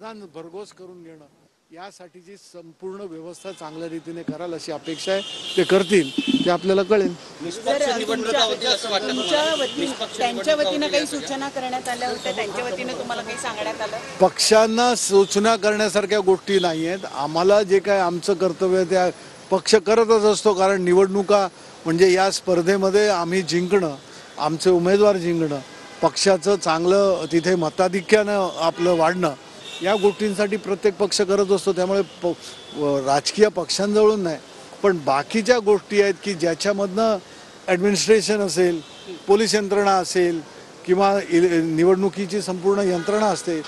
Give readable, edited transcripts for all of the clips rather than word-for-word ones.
मतदान भरघोस करून घेणं यासाठीची संपूर्ण व्यवस्था चांगल्या रीतीने कराल अशी अपेक्षा आहे। ते करतील ते आपल्याला कळेल। त्यांच्या वतीने काही सूचना करण्यात आल्या होत्या, त्यांच्या वतीने तुम्हाला काही सांगण्यात आलं? पक्षांना सूचना करण्यासारख्या गोष्टी नाही आहेत। आम्हाला जे काय आमचं कर्तव्य त्या पक्ष करतच असतो, कारण निवडणुका म्हणजे या स्पर्धेमध्ये आम्ही जिंकणं, आमचे उमेदवार जिंकणं, पक्षाचं चांगलं तिथे मताधिक्यानं आपलं वाढणं या गोष्टींसाठी प्रत्येक पक्ष करत असतो। त्यामुळे राजकीय पक्षांजवळून नाही, पण बाकीच्या गोष्टी आहेत की ज्याच्यामधनं ॲडमिनिस्ट्रेशन असेल, पोलीस यंत्रणा असेल किंवा निवडणुकीची संपूर्ण यंत्रणा असते,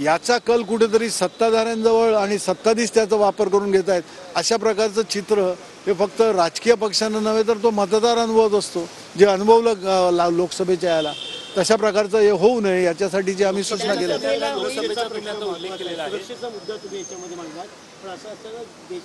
याचा कल कुठेतरी सत्ताधाऱ्यांजवळ आणि सत्ताधीश त्याचा वापर करून घेत आहेत। अशा प्रकारचं चित्र हे फक्त राजकीय पक्षांना नव्हे तर तो मतदार अनुभवत असतो, जे अनुभवलं लोकसभेच्या याला, तशा प्रकारचं हे होऊ नये याच्यासाठी जे आम्ही सूचना केल्या। सुरक्षेचा मुद्दा तुम्ही याच्यामध्ये मांडलात, पण असं असतं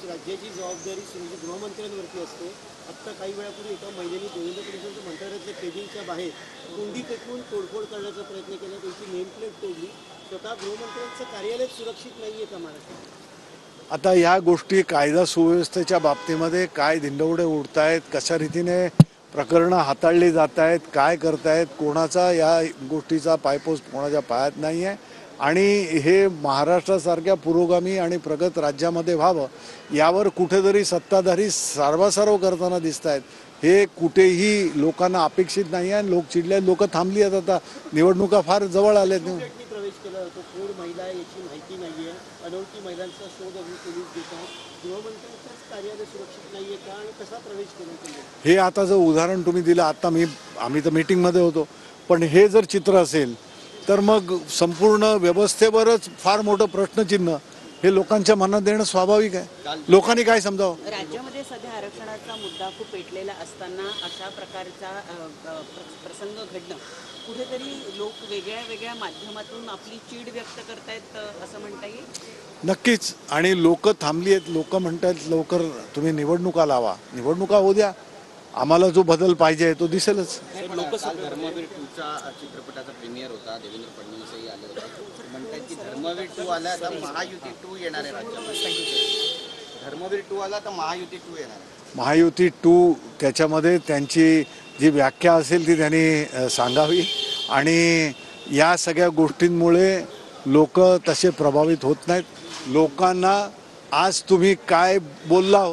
राज्याची जबाबदारी गृहमंत्र्यांवरती असते। आत्ता काही वेळापूर्वी एका महिलेने देवेंद्र फडणवीसांच्या मंत्रालयातल्या केबिनच्या बाहेर कुंडी पेटवून तोडफोड करण्याचा प्रयत्न केला, त्यांची नेम प्लेट तोडली। स्वतः गृहमंत्र्यांचं कार्यालय सुरक्षित नाहीये का महाराष्ट्रात? आता या गोष्टी कायदा सुव्यवस्थेच्या बाबतीमध्ये काय धिंडवडे उडतायत, कशा रीतीने प्रकरणं हाताळली जात आहेत, काय करतायत, कोणाचा या गोष्टीचा पायपोस कोणाच्या पायात नाही आहे आणि हे महाराष्ट्रासारख्या पुरोगामी आणि प्रगत राज्यामध्ये व्हावं यावर कुठेतरी सत्ताधारी सारवासारव करताना दिसत आहेत। हे कुठेही लोकांना अपेक्षित नाही आहे। लोक चिडले, लोक थांबली आहेत, आता निवडणुका फार जवळ आल्यात। प्रवेश केला होतो, कोण महिला याची माहिती नाहीये, अनोळखी महिलांचा शोध अजून पोलीस घेत आहेत। गृहमंत्र्यांचंच कार्यालय सुरक्षित नाहीये का आणि कसा प्रवेश केला? हे आता जर उदाहरण तुम्ही दिलं, आता आम्ही तर मीटिंगमध्ये होतो, पण हे जर चित्र असेल तर मग संपूर्ण व्यवस्थेवरच फार मोठं प्रश्नचिन्ह हे लोकांच्या मनात देणं स्वाभाविक आहे। लोकांनी काय समजावं? राज्यामध्ये सध्या आरक्षणाचा मुद्दा खूप पेटलेला असताना अशा प्रकारचा प्रसंग घडणं, कुठेतरी लोक वेगळ्या वेगळ्या माध्यमातून आपली चीड व्यक्त करतायत असं म्हणता येईल? नक्कीच, आणि लोक थांबली आहेत। लोक म्हणतात लवकर तुम्ही निवडणुका लावा, निवडणुका होऊ द्या, आम्हाला जो बदल पाहिजे तो दिसेलच। धर्मवीर 2चा चित्रपटाचा प्रीमियर होता, देवेंद्र फडणवीसही आले होते, म्हणतात की धर्मवीर 2 आला तर महायुती 2 येणार आहे राज्यामध्ये। धर्मवीर 2 आला तर महायुती 2 येणार आहे। महायुती 2 त्याच्यामध्ये त्यांची जी व्याख्या असेल ती त्यांनी सांगावी, आणि या सगळ्या गोष्टींमुळे लोक तसे प्रभावित होत नाहीत। लोकांना आज तुम्ही काय बोलला